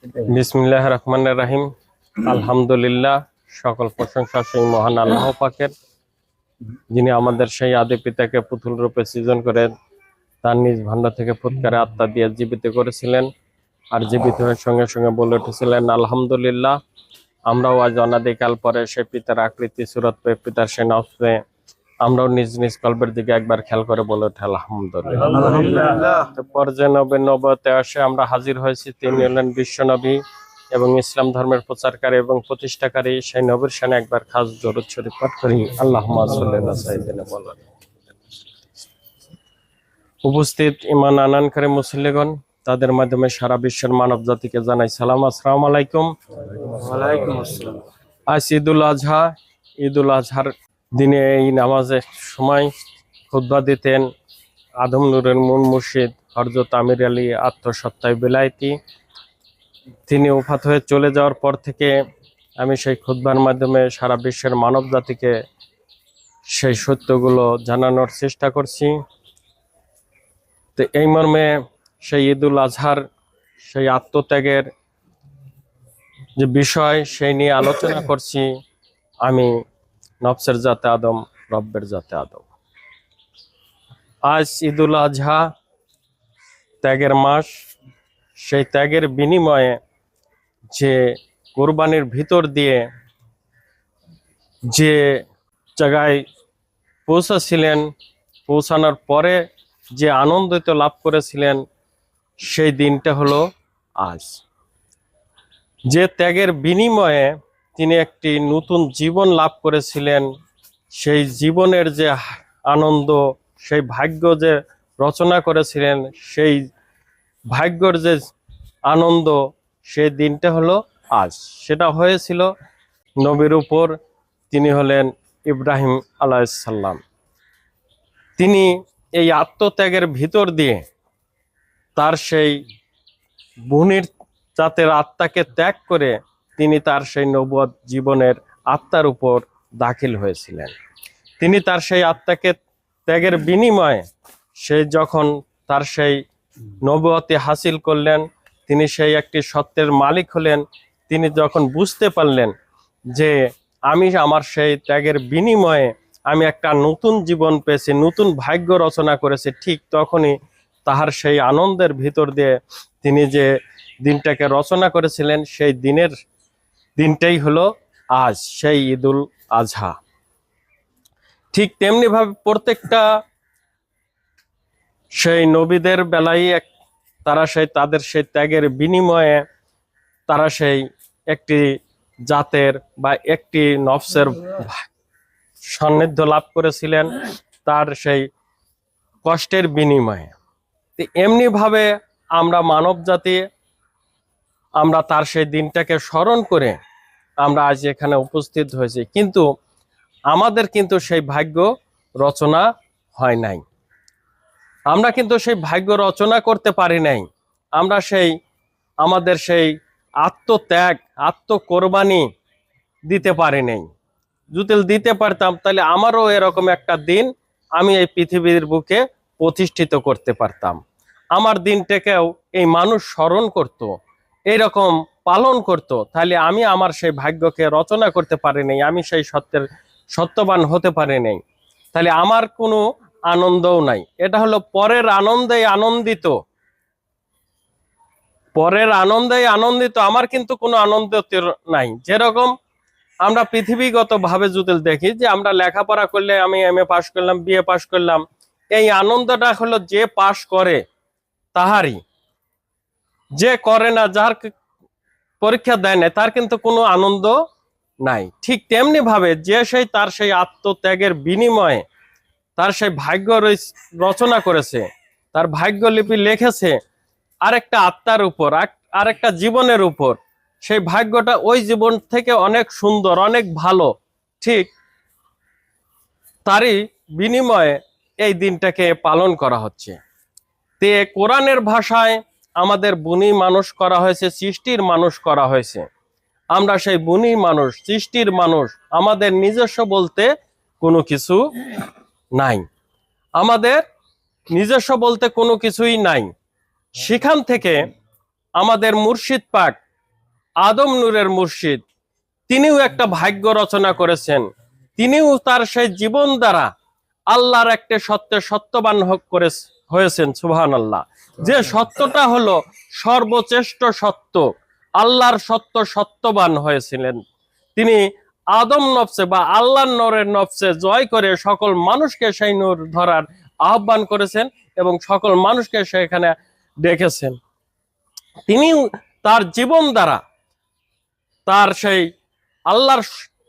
বিসমিল্লাহির রহমানির রহিম। আলহামদুলিল্লাহ, সকল প্রশংসা সেই মহান আল্লাহ পাকের, যিনি আমাদের সেই আদি পিতাকে পুতুল রূপে সৃজন করে তার নিজ ভান্ডার থেকে ফুৎকারে আত্মা দিয়ে জীবিত করেছিলেন, আর জীবিত হয়ে সঙ্গে সঙ্গে বলে উঠেছিলেন আলহামদুলিল্লাহ। আমরাও আজ অনাদিকাল পরে সেই পিতার আকৃতি সুরত পেয়ে, পিতার সেই নফস পেয়ে আমরাও নিজ নিজ কল্পের দিকে একবার খেয়াল করে বলে ওঠে আলহামদুলিল্লাহ। পর্যায়ে নবতে আসে আমরা হাজির হয়েছি। তিনি হলেন বিশ্ব নবী এবং ইসলাম ধর্মের প্রচারকারী এবং প্রতিষ্ঠাকারী। সেই নবীর শানে একবার খাস দরুদ শরীফ পাঠ করি। আল্লাহুম্মা সাল্লি আলা সাইয়্যিদিনা মুহাম্মদ। উপস্থিত ঈমান আনয়নকারী মুসল্লিগণ, তাদের মাধ্যমে সারা বিশ্বের মানব জাতিকে জানাই সালাম, আসসালামু আলাইকুম। ওয়ালাইকুম আসসালাম। আজ ঈদুল আজহা। ঈদুল আজহার দিনে এই নামাজের সময় খুতবা দিতেন আদম নূরের মূল মুর্শিদ হযরত আমির আলী আত্মসত্তায় বিলায়েতি। তিনি ওফাত হয়ে চলে যাওয়ার পর থেকে আমি সেই খুতবার মাধ্যমে সারা বিশ্বের মানব জাতিকে সেই সত্যগুলো জানানোর চেষ্টা করছি। তো এই মর্মে সেই ঈদুল আজহার সেই আত্মত্যাগের যে বিষয়, সেই নিয়ে আলোচনা করছি আমি, নফসের জাতে আদম, রব্বের জাতে আদম। আজ ঈদুল আজহা, ত্যাগের মাস। সেই ত্যাগের বিনিময়ে যে কোরবানির ভিতর দিয়ে যে জায়গায় পৌঁছাছিলেন, পৌঁছানোর পরে যে আনন্দিত লাভ করেছিলেন, সেই দিনটা হলো আজ। যে ত্যাগের বিনিময়ে তিনি একটি নতুন জীবন লাভ করেছিলেন, সেই জীবনের যে আনন্দ, সেই ভাগ্য যে রচনা করেছিলেন, সেই ভাগ্যর যে আনন্দ, সেই দিনটা হলো আজ। সেটা হয়েছিল নবীর উপর। তিনি হলেন ইব্রাহিম আলাইহিস সালাম। তিনি এই আত্মত্যাগের ভিতর দিয়ে তার সেই বনির জাতের আত্মাকে ত্যাগ করে তিনি তার সেই নবুয়ত জীবনের আত্মার উপর দাখিল হয়েছিলেন। তিনি তার সেই আত্মাকে ত্যাগের বিনিময়ে সেই যখন তার সেই নবুয়তি হাসিল করলেন, তিনি সেই একটি সত্যের মালিক হলেন। তিনি যখন বুঝতে পারলেন যে আমি আমার সেই ত্যাগের বিনিময়ে আমি একটা নতুন জীবন পেয়েছি, নতুন ভাগ্য রচনা করেছি, ঠিক তখনই তাহার সেই আনন্দের ভিতর দিয়ে তিনি যে দিনটাকে রচনা করেছিলেন, সেই দিনটাই হলো আজ, সেই ঈদুল আজহা। ঠিক তেমনি ভাবে প্রত্যেকটা সেই নবীদের বেলায় তারা সেই তাদের সেই ত্যাগের বিনিময়ে তারা সেই একটি জাতের বা একটি নফসের সান্নিধ্য লাভ করেছিলেন, তার সেই কষ্টের বিনিময়ে। এমনি ভাবে আমরা মানব জাতি, আমরা তার সেই দিনটাকে স্মরণ করে আমরা আজ এখানে উপস্থিত হয়েছি, কিন্তু আমাদের কিন্তু সেই ভাগ্য রচনা হয় নাই। আমরা কিন্তু সেই ভাগ্য রচনা করতে পারি নাই। আমরা সেই আমাদের সেই আত্মত্যাগ, আত্মকোরবানি দিতে পারি নাই। যদি দিতে পারতাম, তাহলে আমারও এরকম একটা দিন আমি এই পৃথিবীর বুকে প্রতিষ্ঠিত করতে পারতাম। আমার দিনটাকেও এই মানুষ স্মরণ করত, এইরকম পালন করত, তাহলে আমি আমার সেই ভাগ্যকে রচনা করতে পারি নাই, আমি সেই সত্যবান হতে পারি নাই, তাহলে আমার কোনো আনন্দও নাই। এটা হলো পরের আনন্দে আনন্দিত, পরের আনন্দে আনন্দিত, আমার কিন্তু কোনো আনন্দ নাই। যেরকম আমরা পৃথিবীগত ভাবে যদি দেখি যে আমরা লেখাপড়া করলে, আমি এমএ পাশ করলাম, বিএ পাশ করলাম, এই আনন্দটা হলো যে পাশ করে তাহারই। যে করে না, যার পরীক্ষা দেয় না, তার কিন্তু কোনো আনন্দ নাই। ঠিক তেমনি ভাবে যে সেই তার সেই আত্মত্যাগের বিনিময়ে তার সেই ভাগ্য রচনা করেছে, তার ভাগ্যলিপি লিখেছে আরেকটা আত্মার উপর, আরেকটা জীবনের উপর, সেই ভাগ্যটা ওই জীবন থেকে অনেক সুন্দর, অনেক ভালো, ঠিক তারই বিনিময়ে এই দিনটাকে পালন করা হচ্ছে। তে কোরআনের ভাষায় আমাদের বুনি মানুষ করা হয়েছে, সৃষ্টির মানুষ করা হয়েছে। আমরা সেই বুনি মানুষ, সৃষ্টির মানুষ, আমাদের নিজস্ব বলতে কোনো কিছু নাই, আমাদের নিজস্ব বলতে কোনো কিছুই নাই। সেখান থেকে আমাদের মুর্শিদ পাক আদম নূরের মুর্শিদ, তিনিও একটা ভাগ্য রচনা করেছেন। তিনিও তার সেই জীবন দ্বারা আল্লাহর একটা সত্যে সত্যবান হয়েছেন। সুবহানাল্লাহ। যে সত্যটা হলো সর্বশ্রেষ্ঠ সত্য, আল্লাহর সত্য সত্যবান হয়েছিলেন। তিনি আদম নফসে বা আল্লাহর নূরের নফসে জয় করে সকল মানুষকে সেই নূর ধরার আহ্বান করেছেন এবং সকল মানুষকে সেখানে ডেকেছেন। তিনি তার জীবন দ্বারা তার সেই আল্লাহর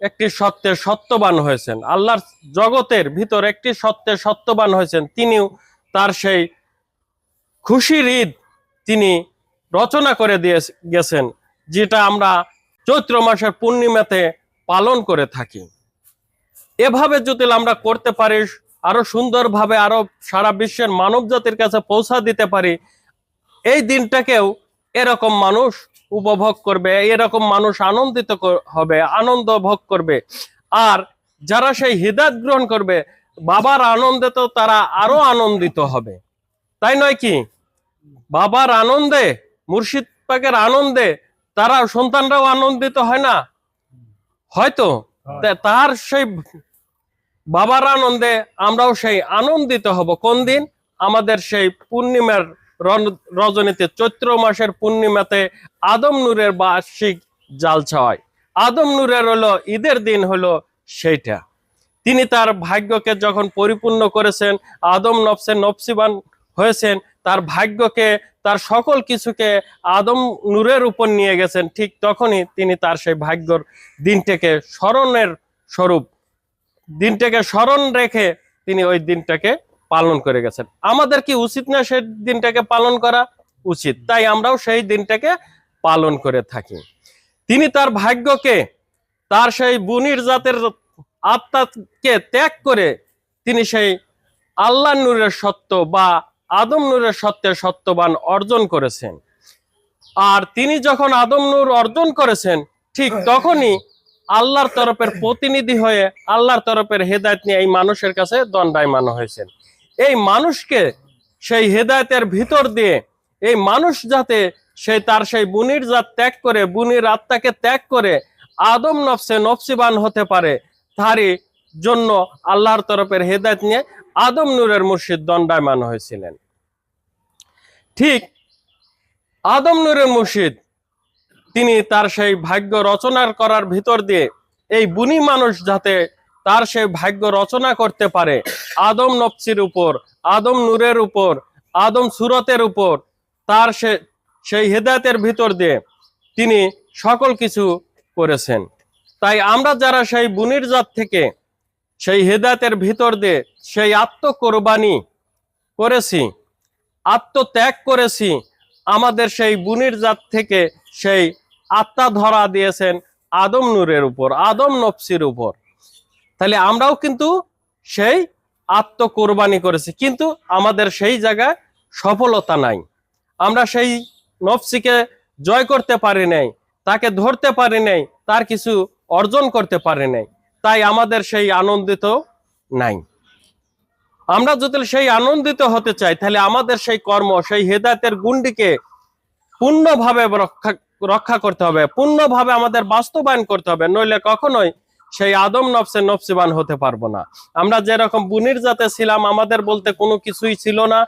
একটি সত্যে সত্যবান হয়েছেন, আল্লাহর জগতের ভিতর একটি সত্যে সত্যবান হয়েছেন। তিনিও তার সেই খুশির ঈদ তিনি রচনা করে দিয়ে গেছেন, যেটা আমরা চৈত্র মাসের পূর্ণিমাতে পালন করে থাকি। এভাবে যদি আমরা করতে পারি, আরো সুন্দরভাবে আরো সারা বিশ্বের মানব জাতির কাছে পৌঁছা দিতে পারি, এই দিনটাকেও এরকম মানুষ উপভোগ করবে, এরকম মানুষ আনন্দিত হবে, আনন্দ ভোগ করবে। আর যারা সেই হিদায়াত গ্রহণ করবে, বাবার আনন্দে তো তারা আরো আনন্দিত হবে, তাই নয় কি? বাবার আনন্দে, মুর্শিদ পাকের আনন্দে তারা সন্তানরাও আনন্দিত হয় না? হয়তো তার সেই বাবার আনন্দে আমরাও সেই আনন্দিত হব। কোন দিন? আমাদের সেই পূর্ণিমার রজনীতে, চৈত্র মাসের পূর্ণিমাতে আদম নূরের বার্ষিক জালসা হয়। আদম নূরের হলো ঈদের দিন হলো সেইটা। তিনি তার ভাগ্যকে যখন পরিপূর্ণ করেছেন, আদম নফসে নফসিবান হয়েছেন, তার ভাগ্যকে, তার সকল কিছুকে আদম নূরের উপর নিয়ে গেছেন, ঠিক তখনই তিনি তার সেই ভাগ্যর দিনটাকে স্মরণের স্বরূপ, দিনটাকে স্মরণ রেখে তিনি ওই দিনটাকে পালন করে গেছেন। আমাদের কি উচিত না সেই দিনটাকে পালন করা? উচিত। তাই আমরাও সেই দিনটাকে পালন করে থাকি। তিনি তার ভাগ্যকে, তার সেই বুনির জাতের আত্মাকে ত্যাগ করে তিনি সেই আল্লাহ নূরের সত্য বা আদম নূরের সত্যে সত্যবান অর্জন করেছেন। আর তিনি যখন আদম নূর অর্জন করেছেন, ঠিক তখনই আল্লাহর তরফের প্রতিনিধি হয়ে আল্লাহর তরফের হেদায়েত নিয়ে এই মানুষের কাছে দণ্ডায়মান হয়েছেন। এই মানুষকে সেই হেদায়েতের ভিতর দিয়ে এই মানুষ যাতে সেই তার সেই বুনির জাত ত্যাগ করে, বুনির আত্মাকে ত্যাগ করে আদম নফসে নফসিবান হতে পারে, তারই জন্য আল্লাহর তরফের হেদায়েত নিয়ে আদম নূরের মুর্শিদ দণ্ডায়মান হয়েছিলেন। ঠিক আদম নূরের মুর্শিদ তিনি তার সেই ভাগ্য রচনার করার ভিতর দিয়ে এই বুনি মানুষ যাতে তার সেই ভাগ্য রচনা করতে পারে, আদম নফসির উপর, আদম নূরের উপর, আদম সুরতের উপর, তার সেই হেদায়েতের ভিতর দিয়ে তিনি সকল কিছু করেছেন। তাই আমরা যারা সেই বুনির জাত থেকে সেই হেদায়েতের ভিতর দিয়ে সেই আত্মকোরবানি করেছি, আত্মত্যাগ করেছি, আমাদের সেই বুনির জাত থেকে সেই আত্মা ধরা দিয়েছেন আদম নূরের উপর, আদম নফসির উপর। তাহলে আমরাও কিন্তু সেই আত্মকোরবানি করেছি, কিন্তু আমাদের সেই জায়গায় সফলতা নাই। আমরা সেই নফসিকে জয় করতে পারি নাই, তাকে ধরতে পারি নাই, তার কিছু অর্জন করতে পারি নাই। তাই আমাদের সেই আনন্দিত নাই। আমরা যদি সেই আনন্দিত হতে চাই, তাহলে আমাদের সেই কর্ম, সেই হেদায়েতের গুণটিকে পূর্ণভাবে রক্ষা করতে হবে, পূর্ণভাবে আমাদের বাস্তবায়ন করতে হবে, নইলে কখনোই সেই আদম নফসে নফসিবান হতে পারবো না। আমরা যেরকম বুনির জাতে ছিলাম, আমাদের বলতে কোনো কিছুই ছিল না,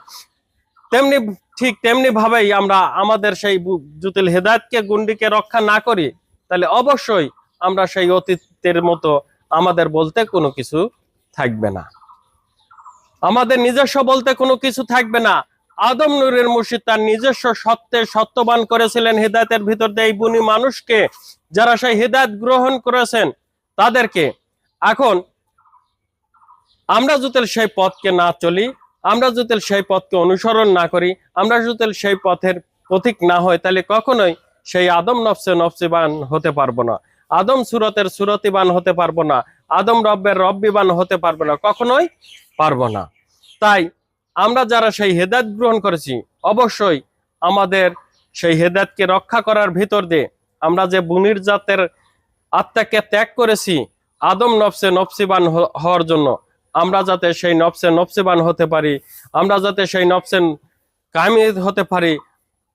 তেমনি ঠিক তেমনি ভাবেই আমরা আমাদের সেই জুতিল হেদায়েতকে গুণটিকে রক্ষা না করি, তাহলে অবশ্যই আমরা সেই অতীতের মতো আমাদের বলতে কোনো কিছু থাকবে না, আমাদের নিজস্ব বলতে কোনো কিছু থাকবে না। আদম নূরের মুর্শিদ তার নিজস্ব সত্যে সত্যবান করেছিলেন হেদায়েতের ভিতর দিয়ে এই বুনি মানুষকে, যারা সেই হেদায়েত গ্রহণ করেছেন তাদেরকে। এখন আমরা যদি সেই পথকে না চলি, আমরা যদি সেই পথকে অনুসরণ না করি, আমরা যদি সেই পথের পথিক না হয়, তাহলে কখনোই সেই আদম নফসে নফসিবান হতে পারবো না, আদম সুরতের সুরতিবান হতে পারবো না, আদম রব্বের রব্বিবান হতে পারবো না, কখনোই পারবো না। তাই আমরা যারা সেই হেদায়েত গ্রহণ করেছি, অবশ্যই আমাদের সেই হেদায়েতকে রক্ষা করার ভিতর দিয়ে আমরা যে বুনির জাতের আত্মাকে ত্যাগ করেছি আদম নফসে নফসিবান হওয়ার জন্য, আমরা যাতে সেই নফসে নফসিবান হতে পারি, আমরা যাতে সেই নফসে কামিল হতে পারি,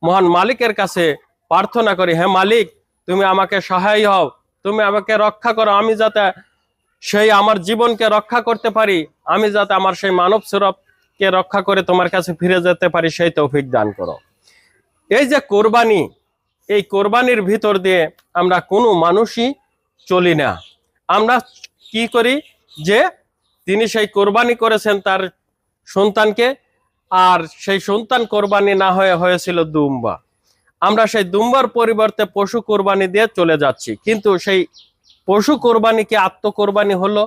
মহান মালিকের কাছে প্রার্থনা করি, হে মালিক, তুমি আমাকে সহায় হও, তুমি আমাকে রক্ষা করো, আমি যাতে সেই আমার জীবনকে রক্ষা করতে পারি, আমি যাতে আমার সেই মানব স্বরূপকে রক্ষা করে তোমার কাছে ফিরে যেতে পারি, সেই তৌফিক দান করো। এই যে কোরবানি, এই কোরবানির ভিতর দিয়ে আমরা কোনো মানুষই চলি না। আমরা কি করি যে তিনি সেই কোরবানি করেছেন তার সন্তানকে, আর সেই সন্তান কোরবানি না হয়ে হয়েছিল দুম্বা, আমরা সেই দুম্বার পরিবর্তে পশু কোরবানি দিয়ে চলে যাচ্ছি। কিন্তু সেই পশু কোরবানি কি আত্মকোরবানি হলো?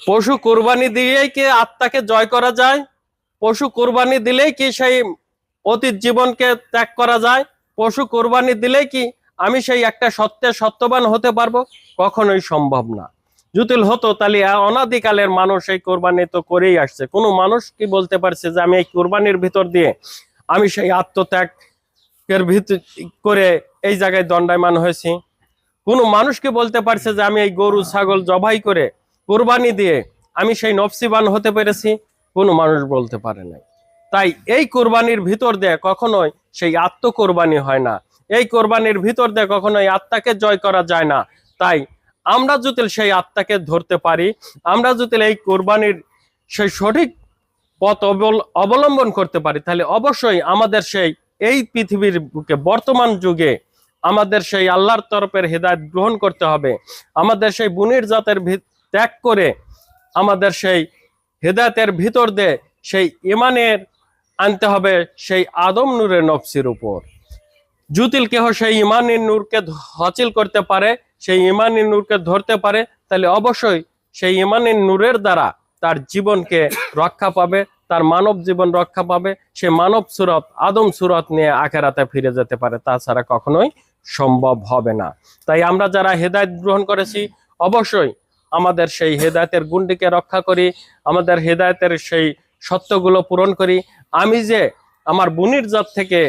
পশু কোরবানি দিয়েই কি আত্মাকে জয় করা যায়? পশু কোরবানি দিলেই কি সেই অতীত জীবনকে ত্যাগ করা যায়? পশু কোরবানি দিলেই কি আমি সেই একটা সত্যের সত্যবান হতে পারবো? কখনোই সম্ভব না। যদি হতো তাহলে অনাদিকালের মানুষ এই কোরবানি তো করেই আসছে। কোনো মানুষ কি বলতে পারছে যে আমি এই কোরবানির ভিতর দিয়ে আমি সেই আত্মত্যাগের ভিতর করে এই জায়গায় দণ্ডায়মান হয়েছি? কোনো মানুষ কি বলতে পারছে যে আমি এই গরু ছাগল জবাই করে কোরবানি দিয়ে আমি সেই নফসিবান হতে পেরেছি? কোনো মানুষ বলতে পারে নাই। তাই এই কোরবানির ভিতর দিয়ে কখনোই সেই আত্মকোরবানি হয় না। এই কোরবানির ভিতর দিয়ে কখনোই আত্মাকে জয় করা যায় না। তাই আমরা যদি সেই আত্মাকে ধরতে পারি, আমরা যদি এই কোরবানির সেই সঠিক পথ অবলম্বন করতে পারি, তাহলে অবশ্যই আমাদের সেই এই পৃথিবীর বুকে বর্তমান যুগে আমাদের সেই আল্লাহর তরফের হেদায়েত গ্রহণ করতে হবে। আমাদের সেই বুনির জাতের ত্যাগ করে আমাদের সেই হেদায়েতের ভিতর দিয়ে সেই ইমানের আনতে হবে সেই আদম নূরের নফসির উপর। জুতিল কেহ সেই ইমানের নূরকে হাসিল করতে পারে, সেই ইমানের নূরকে ধরতে পারে, তাহলে অবশ্যই সেই ইমানের নূরের দ্বারা তার জীবনকে রক্ষা পাবে, তার মানব জীবন রক্ষা পাবে, সে মানব সুরত আদম সুরত নিয়ে আখেরাতে ফিরে যেতে পারে। তাছাড়া কখনোই সম্ভব হবে না। তাই আমরা যারা হেদায়েত গ্রহণ করেছি অবশ্যই আমাদের সেই হেদায়েতের গুণটিকে রক্ষা করি, আমাদের হেদায়েতের সেই সত্যগুলো পূরণ করি। আমি যে আমার বুনির জাত থেকে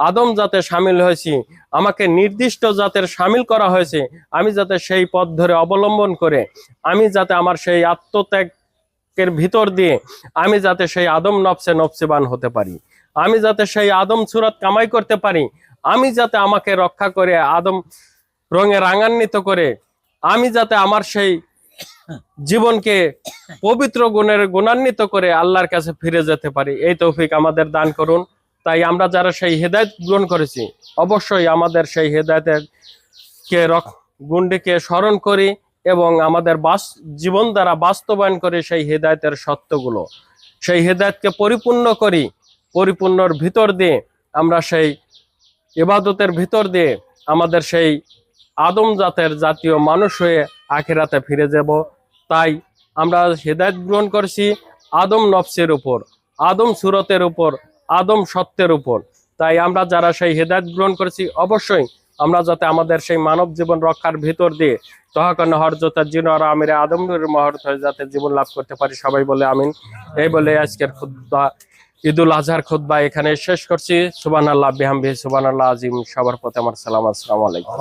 আদম জাতে সামিল হয়েছি, আমাকে নির্দিষ্ট জাতের সামিল করা হয়েছে, আমি যাতে সেই পথ ধরে অবলম্বন করে আমি যাতে আমার সেই আত্মত্যাগের ভিতর দিয়ে আমি যাতে সেই আদম নফসে নফসিবান হতে পারি, আমি যাতে সেই আদম সুরত কামাই করতে পারি, আমি যাতে আমাকে রক্ষা করে আদম রঙে রাঙান্বিত করে আমি যাতে আমার সেই জীবনকে পবিত্র গুণের গুণান্বিত করে আল্লাহর কাছে ফিরে যেতে পারি, এই তৌফিক আমাদের দান করুন। তাই আমরা যারা সেই হেদায়েত গ্রহণ করেছি অবশ্যই আমাদের সেই হেদায়েতের গুণটিকে স্মরণ করি এবং আমাদের জীবন দ্বারা বাস্তবায়ন করে সেই হেদায়েতের সত্যগুলো, সেই হেদায়েতকে পরিপূর্ণ করি। পরিপূর্ণর ভিতর দিয়ে আমরা সেই ইবাদতের ভিতর দিয়ে আমাদের সেই আদম জাতের জাতীয় মানুষ হয়ে আখিরাতে ফিরে যাব। তাই আমরা হেদায়েত গ্রহণ করছি আদম নফসের উপর, আদম সুরতের উপর, আদম সত্যের উপর। তাই আমরা যারা সেই হেদায়েত গ্রহণ করেছি অবশ্যই আমরা যাতে আমাদের সেই মানব জীবন রক্ষার ভিতর দিয়ে তহাকন হরজতা জিন আর আমিরে আদম নূরের মহরত হয়ে যাতে জীবন লাভ করতে পারি, সবাই বলে আমিন। এই বলে আজকের খুতবা ঈদুল আজহার খুতবা এখানে শেষ করছি। সুবহানাল্লাহ বিহামদিহি সুবহানাল্লাহ আজিম। সবার প্রতি আমার সালাম, আসসালামু আলাইকুম।